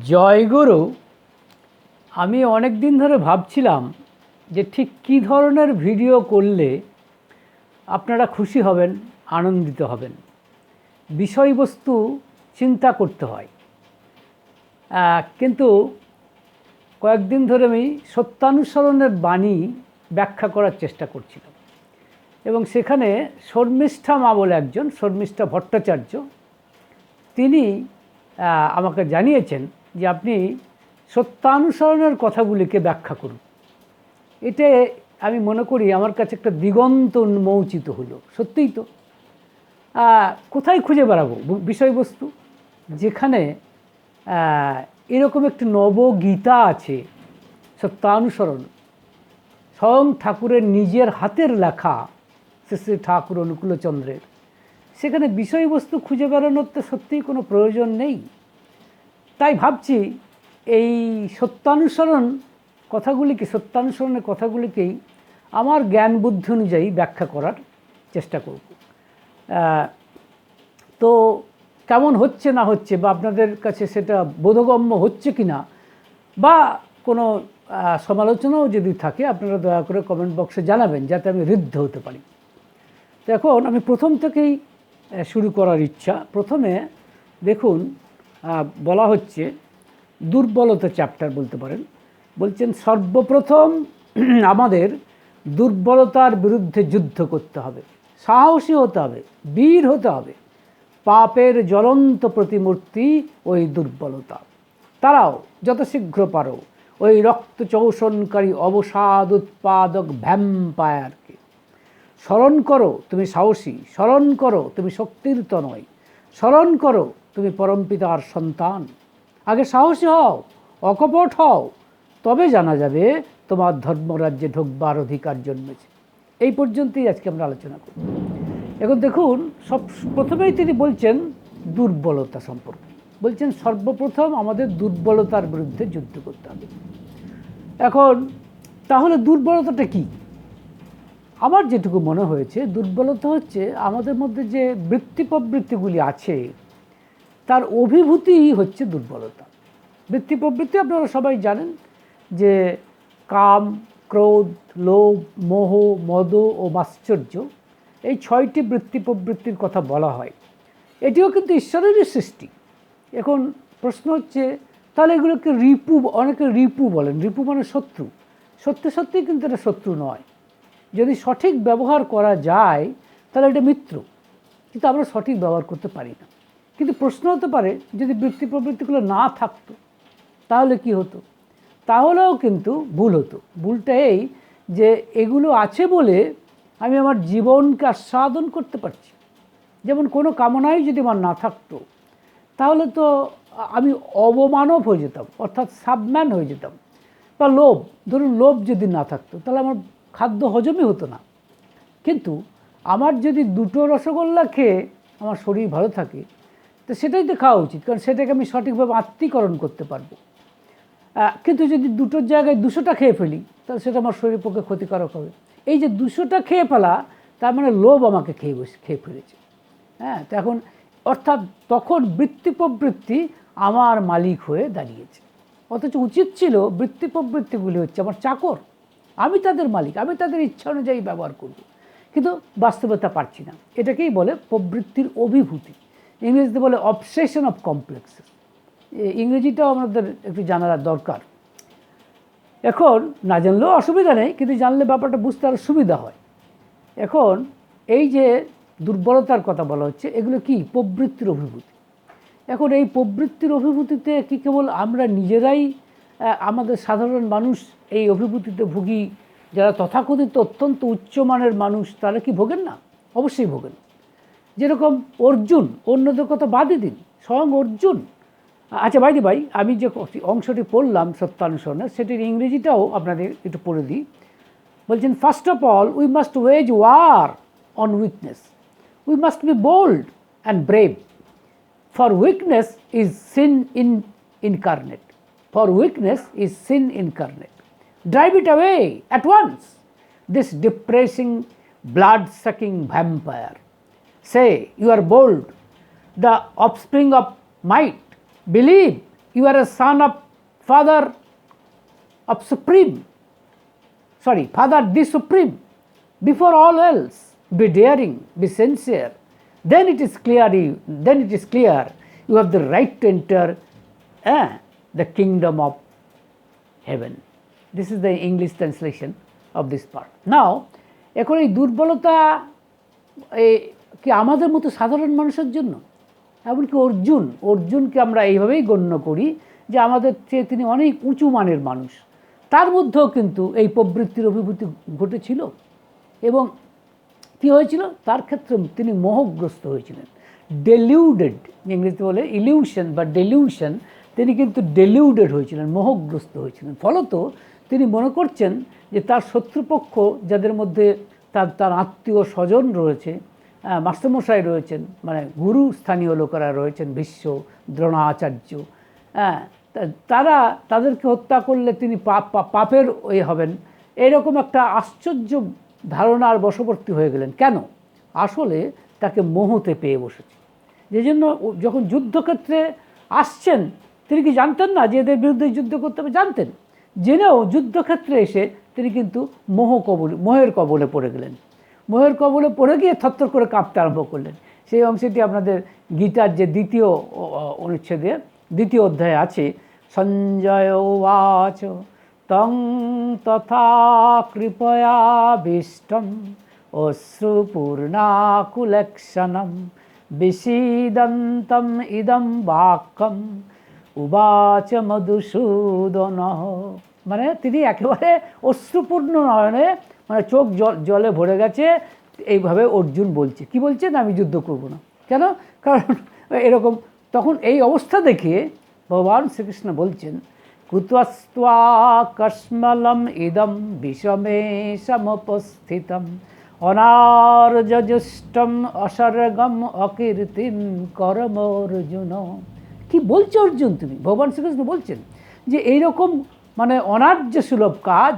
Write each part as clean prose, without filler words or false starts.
জয়গুরু। আমি অনেক দিন ধরে ভাবছিলাম যে ঠিক কী ধরনের ভিডিও করলে আপনারা খুশি হবেন, আনন্দিত হবেন। বিষয়বস্তু চিন্তা করতে হয়, কিন্তু কয়েকদিন ধরে আমি সত্যানুসরণের বাণী ব্যাখ্যা করার চেষ্টা করছিলাম এবং সেখানে শর্মিষ্ঠা মা বলে একজন, শর্মিষ্ঠা ভট্টাচার্য, তিনি আমাকে জানিয়েছেন যে আপনি সত্যানুসরণের কথাগুলিকে ব্যাখ্যা করুন। এটা আমি মনে করি আমার কাছে একটা দিগন্ত উন্মোচিত হলো। সত্যিই তো, কোথায় খুঁজে বেড়াবো বিষয়বস্তু যেখানে এরকম একটি নবগীতা আছে, সত্যানুসরণ, স্বয়ং ঠাকুরের নিজের হাতের লেখা, শ্রী ঠাকুর অনুকূলচন্দ্রের। সেখানে বিষয়বস্তু খুঁজে বেড়ানোর তো সত্যিই কোনো প্রয়োজন নেই। তাই ভাবছি এই সত্যানুসরণের কথাগুলিকেই আমার জ্ঞান বুদ্ধি অনুযায়ী ব্যাখ্যা করার চেষ্টা করব। তো কেমন হচ্ছে না হচ্ছে, বা আপনাদের কাছে সেটা বোধগম্য হচ্ছে কি না, বা কোনো সমালোচনাও যদি থাকে আপনারা দয়া করে কমেন্ট বক্সে জানাবেন, যাতে আমি ঋদ্ধ হতে পারি। তো এখন আমি প্রথম থেকেই শুরু করার ইচ্ছা। প্রথমে দেখুন, বলা হচ্ছে দুর্বলতা চ্যাপ্টার বলতে পারেন। বলছেন সর্বপ্রথম আমাদের দুর্বলতার বিরুদ্ধে যুদ্ধ করতে হবে, সাহসী হতে হবে, বীর হতে হবে। পাপের জ্বলন্ত প্রতিমূর্তি ওই দুর্বলতা। তারাও যত শীঘ্র পারো ওই রক্ত চৌষণকারী অবসাদ উৎপাদক ভ্যাম্পায়ারকে। স্মরণ করো তুমি সাহসী, স্মরণ করো তুমি শক্তির তনয়, স্মরণ করো তুমি পরমপিতার সন্তান। আগে সাহসী হও, অকপট হও, তবে জানা যাবে তোমার ধর্মরাজ্যে ঢুকবার অধিকার জন্মেছে। এই পর্যন্তই আজকে আমরা আলোচনা করব। এখন দেখুন, প্রথমেই তিনি বলছেন দুর্বলতা সম্পর্কে। বলছেন সর্বপ্রথম আমাদের দুর্বলতার বিরুদ্ধে যুদ্ধ করতে হবে। এখন তাহলে দুর্বলতাটা কি? আমার যেটুকু মনে হয়েছে, দুর্বলতা হচ্ছে আমাদের মধ্যে যে বৃত্তি প্রবৃত্তিগুলি আছে তার অভিভূতিই হচ্ছে দুর্বলতা। বৃত্তি প্রবৃত্তি আপনারা সবাই জানেন যে কাম, ক্রোধ, লোভ, মোহ, মদ ও মাশ্চর্য, এই 6টি বৃত্তি প্রবৃত্তির কথা বলা হয়। এটিও কিন্তু ঈশ্বরেরই সৃষ্টি। এখন প্রশ্ন হচ্ছে, তাহলে এগুলোকে রিপু, অনেকে রিপু বলেন। রিপু মানে শত্রু। সত্যি সত্যিই কিন্তু এটা শত্রু নয়। যদি সঠিক ব্যবহার করা যায় তাহলে এটা মিত্র, কিন্তু আমরা সঠিক ব্যবহার করতে পারি না। কিন্তু প্রশ্ন হতে পারে, যদি বৃত্তি প্রবৃত্তিগুলো না থাকতো তাহলে কি হতো? তাহলেও কিন্তু ভুল হতো। ভুলটা এই যে এগুলো আছে বলে আমি আমার জীবনকে আস্বাদন করতে পারছি। যেমন কোনো কামনাই যদি আমার না থাকতো তাহলে তো আমি অবমানব হয়ে যেতাম, অর্থাৎ সাবম্যান হয়ে যেতাম। বা লোভ, ধরুন লোভ যদি না থাকতো তাহলে আমার খাদ্য হজমই হতো না। কিন্তু আমার যদি 2টো রসগোল্লা খেয়ে আমার শরীর ভালো থাকে, তো সেটাই তো খাওয়া উচিত, কারণ সেটাকে আমি সঠিকভাবে আত্মীকরণ করতে পারবো। কিন্তু যদি 2টোর জায়গায় 200টা খেয়ে ফেলি তাহলে সেটা আমার শরীরের পক্ষে ক্ষতিকারক হবে। এই যে 200টা খেয়ে ফেলা, তার মানে লোভ আমাকে খেয়ে ফেলেছে। হ্যাঁ, তো এখন অর্থাৎ তখন বৃত্তি প্রবৃত্তি আমার মালিক হয়ে দাঁড়িয়েছে। অথচ উচিত ছিল বৃত্তি প্রবৃত্তিগুলি হচ্ছে আমার চাকর, আমি তাদের মালিক, আমি তাদের ইচ্ছা অনুযায়ী ব্যবহার করব। কিন্তু বাস্তবতা পারছি না। এটাকেই বলে প্রবৃত্তির অভিভূতি। ইংরেজিতে বলে অবসেশন অফ কমপ্লেক্সেস। ইংরেজিটাও আমাদের একটু জানার দরকার। এখন না জানলেও অসুবিধা নেই, কিন্তু জানলে ব্যাপারটা বুঝতে আরও সুবিধা হয়। এখন এই যে দুর্বলতার কথা বলা হচ্ছে, এগুলো কি? প্রবৃত্তির অভিভূতি। এখন এই প্রবৃত্তির অভিভূতিতে কি কেবল আমরা নিজেরাই, আমাদের সাধারণ মানুষ এই অভিভূতিতে ভুগি? যারা তথাকথিত অত্যন্ত উচ্চমানের মানুষ তারা কি ভোগেন না? অবশ্যই ভোগেন। যেরকম অর্জুন, অন্যদের কথা বাদই দিন, স্বয়ং অর্জুন। আচ্ছা ভাই, আমি যে অংশটি পড়লাম সত্যানুসরণের, সেটির ইংরেজিটাও আপনাদের একটু পড়ে দিই। বলছেন, first of all we must wage war on weakness. We must be bold and brave. For weakness is sin incarnate. For weakness is sin incarnate. Drive it away at once, this depressing, blood-sucking vampire. Say you are bold, the offspring of might. Believe You are a son of Father of Supreme. Father the Supreme. Before all else, be daring, be sincere. Then it is clear you have the right to enter the kingdom of heaven. This is the English translation of this part. Now, এখন এই দুর্বলতা কি আমাদের মতো সাধারণ মানুষের জন্য? এমনকি অর্জুনকে আমরা এইভাবেই গণ্য করি যে আমাদের চেয়ে তিনি অনেক উঁচু মানের মানুষ। তার মধ্যেও কিন্তু এই প্রবৃত্তির অভিভূতি ঘটেছিল এবং কী হয়েছিল তার ক্ষেত্রে তিনি মোহগ্রস্ত হয়েছিলেন, ডেলিউডেড, ইংরেজিতে বলে ইলিউশন বা ডেলিউশন, তিনি কিন্তু ডেলিউডেড হয়েছিলেন, মোহগ্রস্ত হয়েছিলেন। ফলত তিনি মনে করছেন যে তার শত্রুপক্ষ, যাদের মধ্যে তার আত্মীয় স্বজন রয়েছে, মাস্টারমশাই রয়েছেন, মানে গুরু স্থানীয় লোকেরা রয়েছেন, ভীষ্ম, দ্রোণাচার্য, তাদেরকে হত্যা করলে তিনি পাপের হবেন, এরকম একটা আশ্চর্য ধারণার বশবর্তী হয়ে গেলেন। কেন? আসলে তাকে মোহতে পেয়ে বসেছে। যে জন্য যখন যুদ্ধক্ষেত্রে আসছেন, তিনি কি জানতেন না যে এদের বিরুদ্ধে যুদ্ধ করতে হবে? জানতেন। জেনেও যুদ্ধক্ষেত্রে এসে তিনি কিন্তু মোহের কবলে পড়ে গেলেন। মোহের কবলে পড়ে গিয়ে থরথর করে কাঁপতে আরম্ভ করলেন। সেই অংশটি আপনাদের গীতার যে দ্বিতীয় অনুচ্ছেদে, দ্বিতীয় অধ্যায়ে আছে। সঞ্জয় উবাচ তং তথা কৃপয়াভীষ্টম অশ্রুপূর্ণাকুলেক্ষণম বিষীদন্তম ইদম বাক্যম উবাচ মধুসূদন। মানে তিনি একেবারে অশ্রুপূর্ণ নয়নে, মানে চোখ জলে ভরে গেছে, এইভাবে অর্জুন বলছে। কি বলছেন? আমি যুদ্ধ করব না। কেন? কারণ এরকম তখন এই অবস্থা দেখে ভগবান শ্রীকৃষ্ণ বলছেন, কুতস্ত্বা কস্মলম ইদম বিষমে সমুপস্থিতম অনার্যজুষ্টম অসর্গম অকীর্তিম করমর্জুন। কি বলছে অর্জুন তুমি? ভগবান শ্রীকৃষ্ণ বলছেন যে এইরকম মানে অনার্য সুলভ কাজ,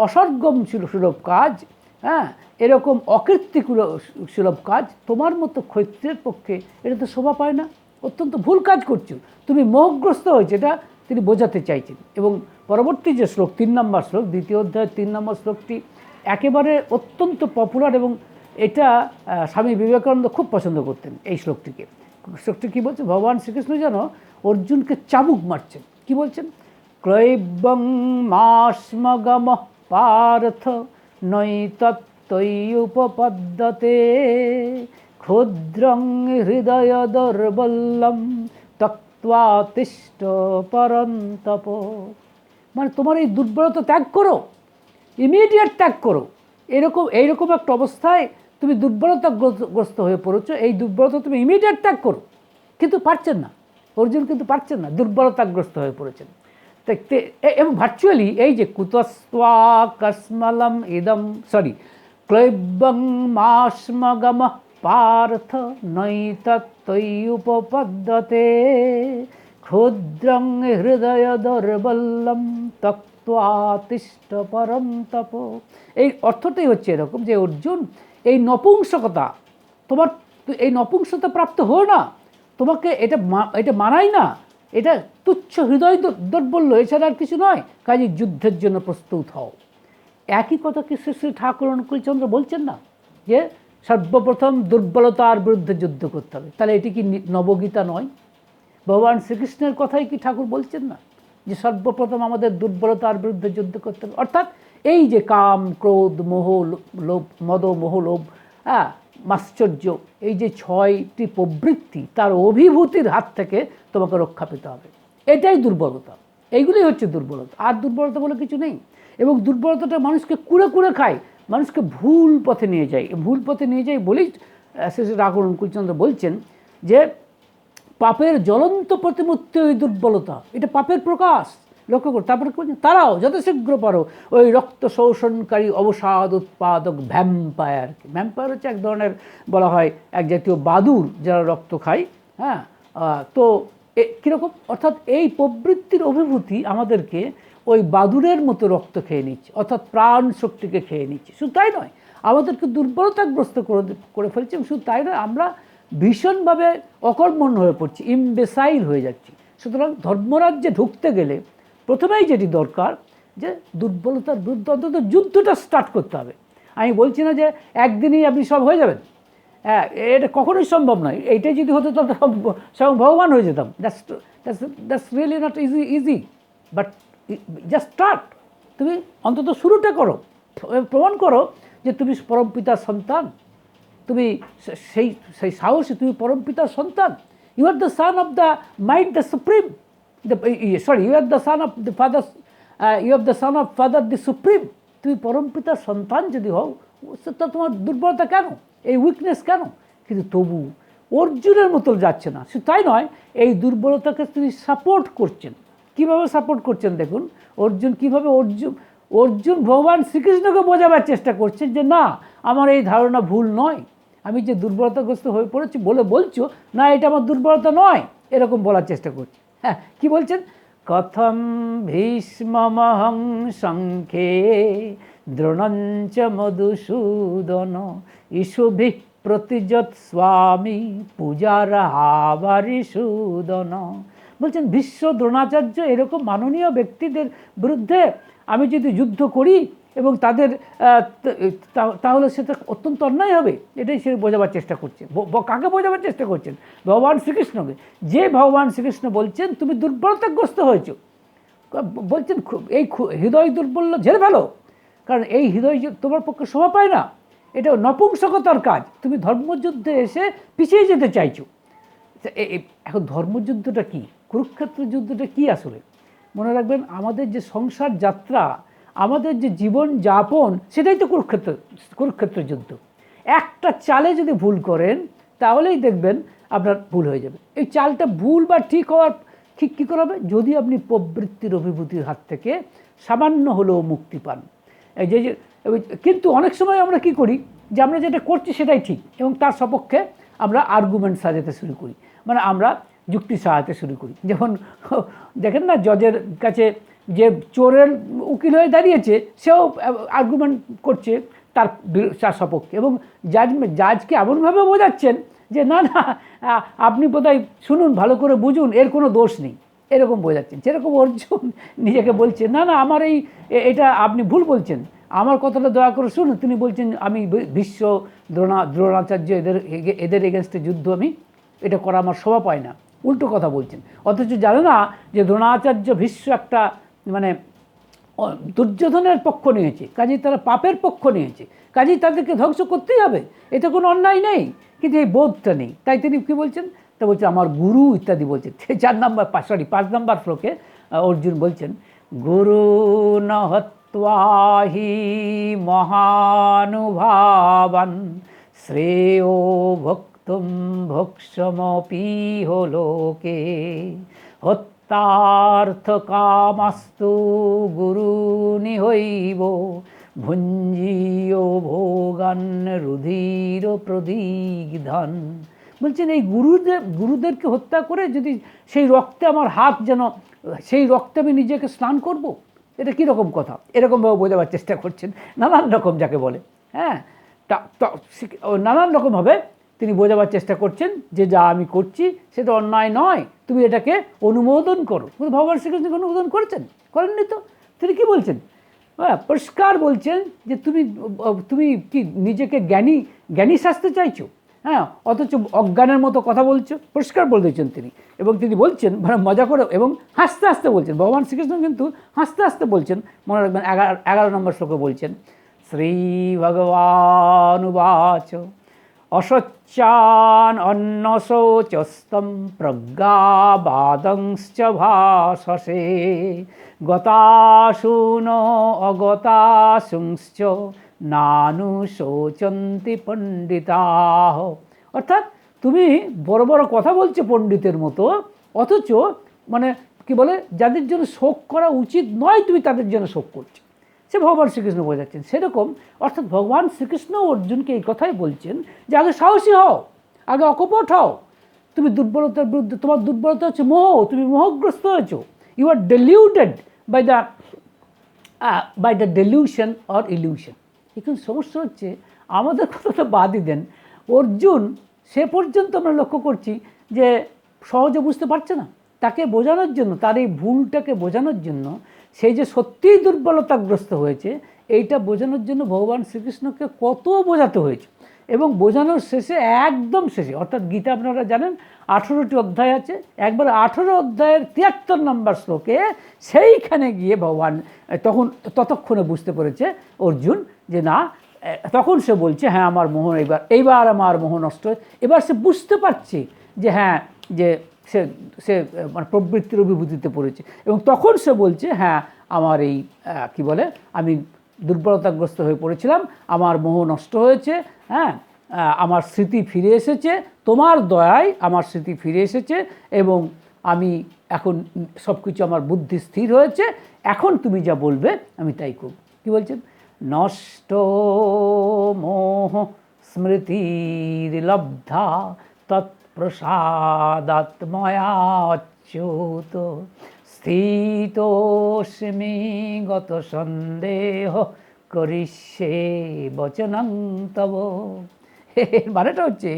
অসর্গম সুলভ কাজ, এরকম অকীর্তি সুলভ কাজ তোমার মতো ক্ষত্রিয়ের পক্ষে এটা তো শোভা পায় না। অত্যন্ত ভুল কাজ করছো, তুমি মোহগ্রস্ত হয়েছে, এটা তিনি বোঝাতে চাইছেন। এবং পরবর্তী যে শ্লোক, 3 নম্বর শ্লোক, দ্বিতীয় অধ্যায়ের 3 নম্বর শ্লোকটি একেবারে অত্যন্ত পপুলার এবং এটা স্বামী বিবেকানন্দ খুব পছন্দ করতেন এই শ্লোকটিকে। শ্লোকটি কী বলছে? ভগবান শ্রীকৃষ্ণ যেন অর্জুনকে চাবুক মারছেন। কি বলছেন? ক্রৈবং মাস্মগম পার্থ নৈতত্ত্বয়ুপপদ্যতে ক্ষুদ্রং হৃদয় দৌর্বল্যম তক্ত্বা তিষ্ঠ পরন্তপ। মানে তোমার এই দুর্বলতা ত্যাগ করো, ইমিডিয়েট ত্যাগ করো। এইরকম একটা অবস্থায় তুমি দুর্বলতাগ্রস্ত হয়ে পড়েছো, এই দুর্বলতা তুমি ইমিডিয়েট ত্যাগ করো। কিন্তু পারছেন না, অর্জুন কিন্তু পারছেন না, দুর্বলতাগ্রস্ত হয়ে পড়েছেন। এবং ভার্চুয়ালি এই যে কুতস্ত্বা কস্মলম ইদম ক্লৈবং মাস্মগম পার্থ নৈতত্ত্বয়ুপপদ্যতে ক্ষুদ্রং হৃদয় দৌর্বল্যম তক্ত্বা তিষ্ঠ পরন্তপ। এই অর্থটাই হচ্ছে এরকম যে অর্জুন, এই নপুংসকতা, তোমার এই নপুংসতা প্রাপ্ত হও না, তোমাকে এটা মানাই না, এটা তুচ্ছ হৃদয় দৌর্বল্য, এছাড়া আর কিছু নয়। কাজে যুদ্ধের জন্য প্রস্তুত হও। একই কথা কি শ্রী ঠাকুর অনুকূলচন্দ্র বলছেন না যে সর্বপ্রথম দুর্বলতার বিরুদ্ধে যুদ্ধ করতে হবে? তাহলে এটি কি নবগীতা নয়? ভগবান শ্রীকৃষ্ণের কথাই কি ঠাকুর বলছেন না যে সর্বপ্রথম আমাদের দুর্বলতার বিরুদ্ধে যুদ্ধ করতে হবে? অর্থাৎ এই যে কাম, ক্রোধ, মোহ, লোভ, মদ, মোহ, লোভ, মাশ্চর্য, এই যে 6টি প্রবৃত্তি, তার অভিভূতির হাত থেকে তোমাকে রক্ষা পেতে হবে। এটাই দুর্বলতা, এইগুলোই হচ্ছে দুর্বলতা। আর দুর্বলতা বলে কিছু নেই। এবং দুর্বলতাটা মানুষকে কুড়ে কুড়ে খায়, মানুষকে ভুল পথে নিয়ে যায়। ভুল পথে নিয়ে যায় বলেই শ্রী ঠাকুর অনুকূলচন্দ্র বলছেন যে পাপের জ্বলন্ত প্রতিমূর্তি ওই দুর্বলতা, এটা পাপের প্রকাশ। লক্ষ্য করো। তারপরে তারাও যত শীঘ্র পারো ওই রক্ত শোষণকারী অবসাদ উৎপাদক ভ্যাম্পায়ার। ভ্যাম্পায়ার হচ্ছে এক ধরনের, বলা হয় এক জাতীয় বাদুড় যারা রক্ত খায়। তো কীরকম? অর্থাৎ এই প্রবৃত্তির অভিভূতি আমাদেরকে ওই বাদুড়ের মতো রক্ত খেয়ে নিচ্ছে, অর্থাৎ প্রাণ শক্তিকে খেয়ে নিচ্ছে। শুধু তাই নয়, আমাদেরকে দুর্বলতাগ্রস্ত করে ফেলছে। শুধু তাই নয়, আমরা ভীষণভাবে অকর্মণ্য হয়ে পড়ছি, ইমবেসাইল হয়ে যাচ্ছি। সুতরাং ধর্মরাজ্যে ঢুকতে গেলে প্রথমেই যেটি দরকার যে দুর্বলতার বিরুদ্ধে অন্তত যুদ্ধটা স্টার্ট করতে হবে। আমি বলছি না যে একদিনেই আপনি সব হয়ে যাবেন, হ্যাঁ, এটা কখনোই সম্ভব নয়। এইটাই যদি হতো তাহলে সব ভগবান হয়ে যেতাম। That's really not easy, but just start. তুমি অন্তত শুরুটা করো, প্রমাণ করো যে তুমি পরমপিতার সন্তান, তুমি সেই সেই সাহসী, তুমি পরমপিতার সন্তান। You are the son of the might the supreme, you are the son of the father, you are the son of father the supreme. তুমি পরমপিতার সন্তান যদি হও, তা তোমার দুর্বলতা কেন, এই উইকনেস কেন? কিন্তু তবু অর্জুনের মতো যাচ্ছে না। শুধু তাই নয়, এই দুর্বলতাকে তিনি সাপোর্ট করছেন। কীভাবে সাপোর্ট করছেন দেখুন, অর্জুন কীভাবে অর্জুন ভগবান শ্রীকৃষ্ণকে বোঝাবার চেষ্টা করছেন যে না, আমার এই ধারণা ভুল নয়, আমি যে দুর্বলতাগ্রস্ত হয়ে পড়েছি বলছো না, এটা আমার দুর্বলতা নয়, এরকম বলার চেষ্টা করছি। হ্যাঁ, কী বলছেন? কথম ভীষ্মমহং সংখ্যে দ্রোণঞ্চ মধুসূদন ইষুভিঃ প্রতিযৎ স্বামী পূজার হাবারিসূদন। বলছেন ভীষ্ম, দ্রোণাচার্য এরকম মাননীয় ব্যক্তিদের বিরুদ্ধে আমি যদি যুদ্ধ করি এবং তাদের তাহলে সেটা অত্যন্ত অন্যায় হবে। এটাই সে বোঝাবার চেষ্টা করছে। কাকে বোঝাবার চেষ্টা করছেন? ভগবান শ্রীকৃষ্ণকে। যে ভগবান শ্রীকৃষ্ণ বলছেন তুমি দুর্বলতাগ্রস্ত হয়েছ, বলছেন এই হৃদয় দুর্বল ঝেড়ে ফেলো, কারণ এই হৃদয় তোমার পক্ষে শোভা পায় না, এটা নপুংসকতার কাজ। তুমি ধর্মযুদ্ধে এসে পিছিয়ে যেতে চাইছো। এখন ধর্মযুদ্ধটা কি, কুরুক্ষেত্র যুদ্ধটা কি আসলে? মনে রাখবেন, আমাদের যে সংসার যাত্রা, আমাদের যে জীবন যাপন, সেটাই তো কুরুক্ষেত্র যুদ্ধ। একটা চালে যদি ভুল করেন তাহলেই দেখবেন আপনার ভুল হয়ে যাবে। এই চালটা ভুল বা ঠিক হওয়ার ঠিক কী করে হবে? যদি আপনি প্রবৃত্তির অভিভূতির হাত থেকে সামান্য হলেও মুক্তি পান। এই যে কিন্তু অনেক সময় আমরা কি করি, যে আমরা যেটা করছি সেটাই ঠিক, এবং তার সপক্ষে আমরা আর্গুমেন্ট সাজাতে শুরু করি, মানে আমরা যুক্তি সাজাতে শুরু করি। যেমন দেখেন না, জজের কাছে যে চোরের উকিল হয়ে দাঁড়িয়েছে, সেও আর্গুমেন্ট করছে তার সপক্ষে, এবং জাজকে এমনভাবে বোঝাচ্ছেন যে না না, আপনি বোধহয় শুনুন, ভালো করে বুঝুন, এর কোনো দোষ নেই, এরকম বোঝাচ্ছেন। যেরকম অর্জুন নিজেকে বলছে না না, আমার এটা আপনি ভুল বলছেন, আমার কথাটা দয়া করে শুনুন। তিনি বলছেন আমি ভীষ্ম, দ্রোণাচার্য এদের এগেনস্টে যুদ্ধ আমি এটা করা আমার শোভা পায় না, উল্টো কথা বলছেন। অথচ জানে না যে দ্রোণাচার্য ভীষ্ম একটা মানে দুর্যোধনের পক্ষ নিয়েছে, কাজেই তারা পাপের পক্ষ নিয়েছে, কাজেই তাদেরকে ধ্বংস করতেই হবে, এতে কোনো অন্যায় নেই। কিন্তু এই বোধটা নেই, তাই তিনি কী বলছেন? তা বলছে আমার গুরু ইত্যাদি বলছেন। 5 নম্বর শ্লোকে অর্জুন বলছেন গুরু নহত্বাহি মহানুভাবান শ্রেয় ভক্তুম ভক্ষমপিহ লোকে হত্যার্থ কামাস্তু গুরু নিহৈব ভুঞ্জীয় ভোগান রুধির প্রদিগ্ধন। বলছেন এই গুরুদেরকে হত্যা করে যদি সেই রক্তে আমার হাত, যেন সেই রক্তে আমি নিজেকে স্নান করব, এটা কীরকম কথা? এরকমভাবে বোঝাবার চেষ্টা করছেন, নানান রকম যাকে বলে। হ্যাঁ, নানান রকমভাবে তিনি বোঝাবার চেষ্টা করছেন যে যা আমি করছি সেটা অন্যায় নয়, তুমি এটাকে অনুমোদন করো। ভগবান শ্রীকৃষ্ণকে অনুমোদন করেননি তো। তিনি কি বলছেন? হ্যাঁ, পরিষ্কার বলছেন যে তুমি কি নিজেকে জ্ঞানী সাজতে চাইছো? হ্যাঁ, অথচ অজ্ঞানের মতো কথা বলছো, পরিষ্কার বলে দিয়েছেন তিনি। এবং তিনি বলছেন মানে মজা করে এবং হাসতে হাসতে বলছেন। ভগবান শ্রীকৃষ্ণ কিন্তু হাসতে হাসতে বলছেন। মনে রাখবেন 11 নম্বর শ্লোকে বলছেন শ্রী ভগবানুবাচ অসচ্চান অন্নশোচস্তম প্রজ্ঞাবাদংশ্চ ভাষসে গতাসুন অগতাসুংশ্চ নানু শোচন্তি পণ্ডিতাঃ। অর্থাৎ তুমি বড় বড় কথা বলছো পণ্ডিতের মতো, অথচ মানে কি বলে, যাদের জন্য শোক করা উচিত নয় তুমি তাদের জন্য শোক করছো। সে ভগবান শ্রীকৃষ্ণ বোঝাচ্ছেন সেরকম। অর্থাৎ ভগবান শ্রীকৃষ্ণ অর্জুনকে এই কথাই বলছেন যে আগে সাহসী হও, আগে অকপট হও। তুমি দুর্বলতার বিরুদ্ধে, তোমার দুর্বলতা হচ্ছে মোহ, তুমি মোহগ্রস্ত হয়েছো। You are deluded by the delusion or illusion. এখন সমস্যা হচ্ছে আমাদের কথাটা বাদই দেন, অর্জুন সে পর্যন্ত আমরা লক্ষ্য করছি যে সহজে বুঝতে পারছে না। তাকে বোঝানোর জন্য, তার এই ভুলটাকে বোঝানোর জন্য, সেই যে সত্যিই দুর্বলতাগ্রস্ত হয়েছে এইটা বোঝানোর জন্য ভগবান শ্রীকৃষ্ণকে কত বোঝাতে হয়েছে। এবং বোঝানোর শেষে, একদম শেষে, অর্থাৎ গীতা আপনারা জানেন 18টি অধ্যায় আছে, একবার 18 অধ্যায়ের 73 নম্বর শ্লোকে সেইখানে গিয়ে ভগবান ততক্ষণে বুঝতে পেরেছে অর্জুন যে না, তখন সে বলছে হ্যাঁ আমার মোহ এইবার আমার মোহ নষ্ট, এবার সে বুঝতে পারছে যে হ্যাঁ, যে সে সে মানে প্রবৃত্তির অভিভূতিতে পড়েছে। এবং তখন সে বলছে হ্যাঁ আমার এই কি বলে, আমি দুর্বলতাগ্রস্ত হয়ে পড়েছিলাম, আমার মোহ নষ্ট হয়েছে, হ্যাঁ আমার স্মৃতি ফিরে এসেছে, তোমার দয়ায় আমার স্মৃতি ফিরে এসেছে, এবং আমি এখন সব কিছু, আমার বুদ্ধি স্থির হয়েছে, এখন তুমি যা বলবে আমি তাই করব। কী বলছেন? নষ্ট মোহ স্মৃতির্লব্ধা তৎপ্রসাদাত্ময়াচ্যুত স্থিতোস্মি গত সন্দেহ করিষ্যে বচনং তব। মানেটা হচ্ছে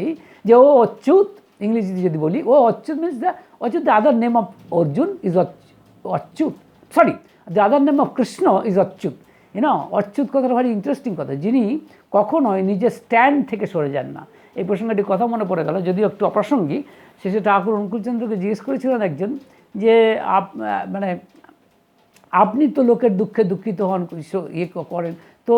যে ও অচ্যুত, ইংরেজিতে যদি বলি, O Achyuta means the Achyuta, the other name of Arjuna is Achyuta, sorry, the other name of Krishna is Achyuta. Achyuta কথাটা ভারী ইন্টারেস্টিং কথা, যিনি কখনোই নিজের স্ট্যান্ড থেকে সরে যান না। এই প্রসঙ্গটি কথা মনে পড়ে গেল, যদিও একটু অপ্রাসঙ্গিক। শেষে ঠাকুর অনুকূলচন্দ্রকে জিজ্ঞেস করেছিলেন একজন যে মানে আপনি তো লোকের দুঃখে দুঃখিত হন, ইয়ে করেন, তো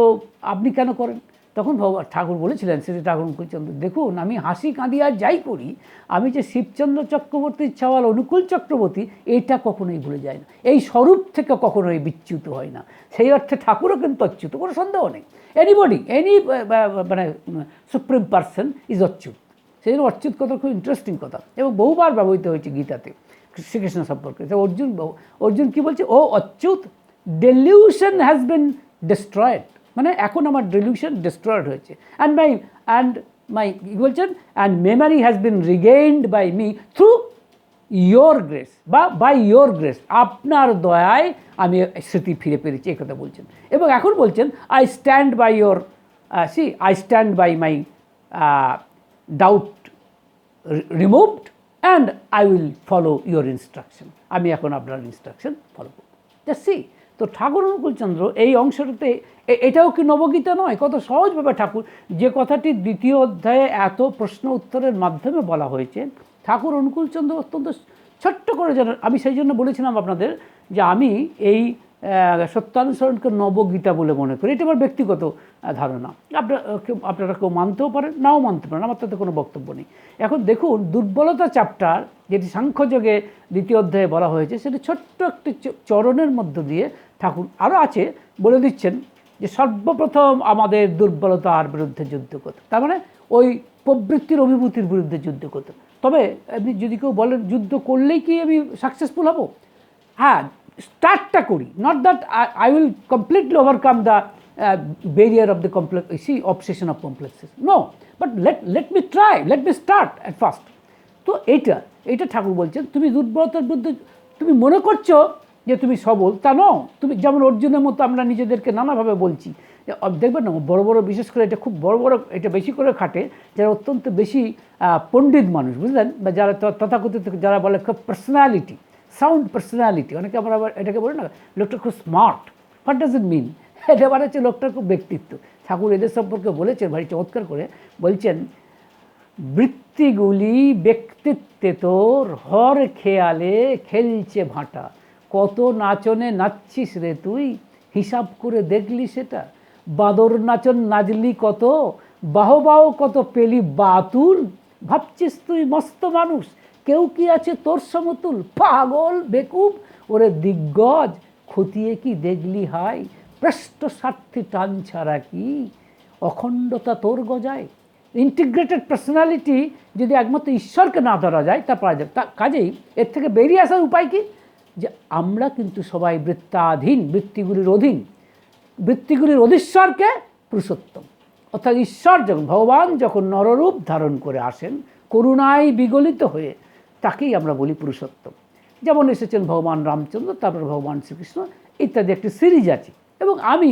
আপনি কেন করেন? তখন ঠাকুর বলেছিলেন, শ্রী ঠাকুর অনুকূলচন্দ্র, দেখুন আমি হাসি কাঁদি আর যাই করি, আমি যে শিবচন্দ্র চক্রবর্তীর ছাওয়াল অনুকূল চক্রবর্তী, এটা কখনোই ভুলে যায় না, এই স্বরূপ থেকে কখনোই বিচ্যুত হয় না। সেই অর্থে ঠাকুরও কিন্তু অচ্যুত, কোনো সন্দেহ নেই। এনি মানে সুপ্রিম পার্সন ইজ অচ্যুত। সেই জন্য অচ্যুত কথা খুব ইন্টারেস্টিং কথা, এবং বহুবার ব্যবহৃত হয়েছে গীতাতে শ্রীকৃষ্ণ সম্পর্কে। অর্জুন কি বলছে? O Achyuta, delusion has been destroyed, মানে এখন আমার ডেলিউশন ডিস্ট্রয়েড হয়েছে, অ্যান্ড মাই কি বলছেন, and memory has been regained by me through your grace, বা বাই ইয়োর গ্রেস, আপনার দয়ায় আমি স্মৃতি ফিরে পেরেছি, এই কথা বলছেন। এবং এখন বলছেন I stand by your I stand by my doubt removed and I will follow your instruction, আমি এখন আপনার ইনস্ট্রাকশন ফলো করব। তো ঠাকুর অনুকূলচন্দ্র এই অংশটাতে, এটাও কি নবগীতা নয়? কত সহজভাবে ঠাকুর, যে কথাটি 2য় অধ্যায়ে এত প্রশ্ন উত্তরের মাধ্যমে বলা হয়েছে, ঠাকুর অনুকূলচন্দ্র অত্যন্ত ছোট্ট করে জানেন। আমি সেই জন্য বলেছিলাম আপনাদের যে আমি এই সত্যানুসরণকে নবগীতা বলে মনে করি, এটা আমার ব্যক্তিগত ধারণা। আপনারা কেউ মানতেও পারেন, নাও মানতে পারেন, আমার তাতে কোনো বক্তব্য নেই। এখন দেখুন, দুর্বলতা চ্যাপ্টার যেটি সাংখ্যযোগে 2য় অধ্যায়ে বলা হয়েছে, সেটি ছোট্ট একটি চরণের মধ্য দিয়ে ঠাকুর আরও আছে বলে দিচ্ছেন যে সর্বপ্রথম আমাদের দুর্বলতার বিরুদ্ধে যুদ্ধ করতে, তার মানে ওই প্রবৃত্তির অভিভূতির বিরুদ্ধে যুদ্ধ করতে। তবে আপনি যদি কেউ বলেন যুদ্ধ করলেই কি আমি সাকসেসফুল হব? হ্যাঁ, স্টার্টটা করি, not that I will completely overcome the barrier of the obsession of complexes, no, but let me try, let me start at first. তো এইটা ঠাকুর বলছেন, তুমি দুর্বলতার বিরুদ্ধে, তুমি মনে করছো যে তুমি সবল, তা নও। তুমি যেমন অর্জুনের মতো আমরা নিজেদেরকে নানাভাবে বলছি, দেখবেন না বড় বড়, বিশেষ করে এটা খুব বড় বড়, এটা বেশি করে খাটে যারা অত্যন্ত বেশি পণ্ডিত মানুষ, বুঝলেন, বা যারা তথাকথিত, যারা বলে খুব পার্সোনালিটি, সাউন্ড পার্সোনালিটি, অনেকে আমরা আবার এটাকে বলি না লোকটা খুব স্মার্ট। হোয়াট ডাজ ইট মিন? এটা মানে হচ্ছে লোকটার খুব ব্যক্তিত্ব। ঠাকুর এদের সম্পর্কে বলেছেন ভারী চমৎকার করে, বলছেন বৃত্তিগুলি ব্যক্তিত্বে তোর হর খেয়ালে খেলছে ভাঁটা, কত নাচনে নাচছিস রে তুই, হিসাব করে দেখলি সেটা, বাদর নাচন নাচলি কত, বাহবাহ কত পেলি বাতুল, ভাবছিস তুই মস্ত মানুষ, কেউ কি আছে তোর সমতুল, পাগল বেকুব, ওরে দিগ্গজ খতিয়ে কি দেখলি হাই, পৃষ্ঠ স্বার্থী টান ছাড়া কি অখণ্ডতা তোর গজায়। ইন্টিগ্রেটেড পার্সোনালিটি যদি একমাত্র ঈশ্বরকে না ধরা যায় তা পারা যায়। কাজেই এর থেকে বেরিয়ে আসার উপায় কি? যে আমরা কিন্তু সবাই বৃত্তাধীন, বৃত্তিগুলির অধীন, বৃত্তিগুলির অধীশ্বরকে পুরুষোত্তম, অর্থাৎ ঈশ্বর যখন, ভগবান যখন নররূপ ধারণ করে আসেন করুণায় বিগলিত হয়ে, তাকেই আমরা বলি পুরুষোত্তম। যেমন এসেছেন ভগবান রামচন্দ্র, তারপর ভগবান শ্রীকৃষ্ণ ইত্যাদি একটি সিরিজ আছে। এবং আমি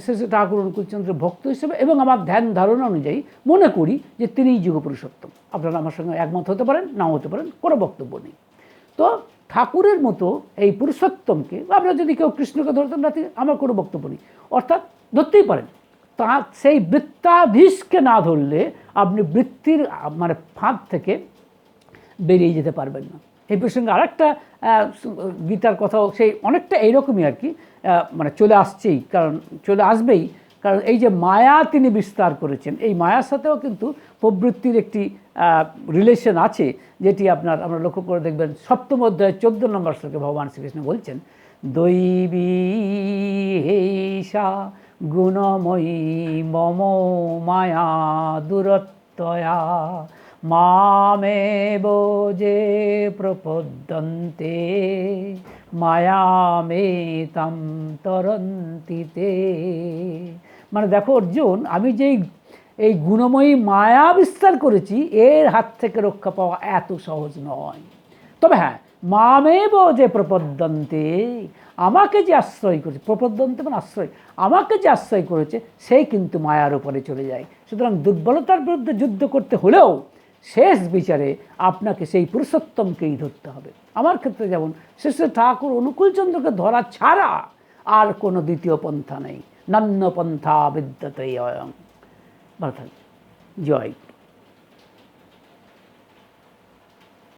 শেষে ঠাকুর অনুকূলচন্দ্রের ভক্ত হিসেবে এবং আমার ধ্যান ধারণা অনুযায়ী মনে করি যে তিনিই যুগ পুরুষোত্তম। আপনারা আমার সঙ্গে একমত হতে পারেন, নাও হতে পারেন, কোনো বক্তব্য নেই। তো ঠাকুরের মতো এই পুরুষোত্তমকে, আপনারা যদি কেউ কৃষ্ণকে ধরতেন না, আমার কোনো বক্তব্য নেই, অর্থাৎ ধরতেই পারেন, তা সেই বৃত্তাধীশকে না ধরলে আপনি বৃত্তির মানে ফাঁদ থেকে বেরিয়ে যেতে পারবেন না। এই প্রসঙ্গে আরেকটা গীতার কথাও সেই অনেকটা এইরকমই আর কি, মানে চলে আসছেই, কারণ চলে আসবেই, কারণ এই যে মায়া তিনি বিস্তার করেছেন, এই মায়ার সাথেও কিন্তু প্রবৃত্তির একটি রিলেশন আছে, যেটি আমরা লক্ষ্য করে দেখবেন 7ম অধ্যায় 14 নম্বর শ্লোকে ভগবান শ্রীকৃষ্ণ বলছেন, দৈবী হেষা গুণময়ী মম মায়া দুরত্যয়া মামেব যে প্রপদ্যন্তে মায়ামেতাম তরন্তি তে। মানে দেখো অর্জুন, আমি যেই এই গুণময়ী মায়া বিস্তার করেছি, এর হাত থেকে রক্ষা পাওয়া এত সহজ নয়। তবে হ্যাঁ, মামেব যে প্রপদ্যন্তে, আমাকে যে আশ্রয় করেছে, প্রপদ্যন্তে মানে আশ্রয়, আমাকে যে আশ্রয় করেছে সেই কিন্তু মায়ার উপরে চলে যায়। সুতরাং দুর্বলতার বিরুদ্ধে যুদ্ধ করতে হলেও শেষ বিচারে আপনাকে সেই পুরুষোত্তমকেই ধরতে হবে। আমার ক্ষেত্রে যেমন শ্রী ঠাকুর অনুকূলচন্দ্রকে ধরা ছাড়া আর কোনো দ্বিতীয় পন্থা নেই। নান্য পন্থা বিদ্যতে অয়ং। ভালো থাকবে। জয়।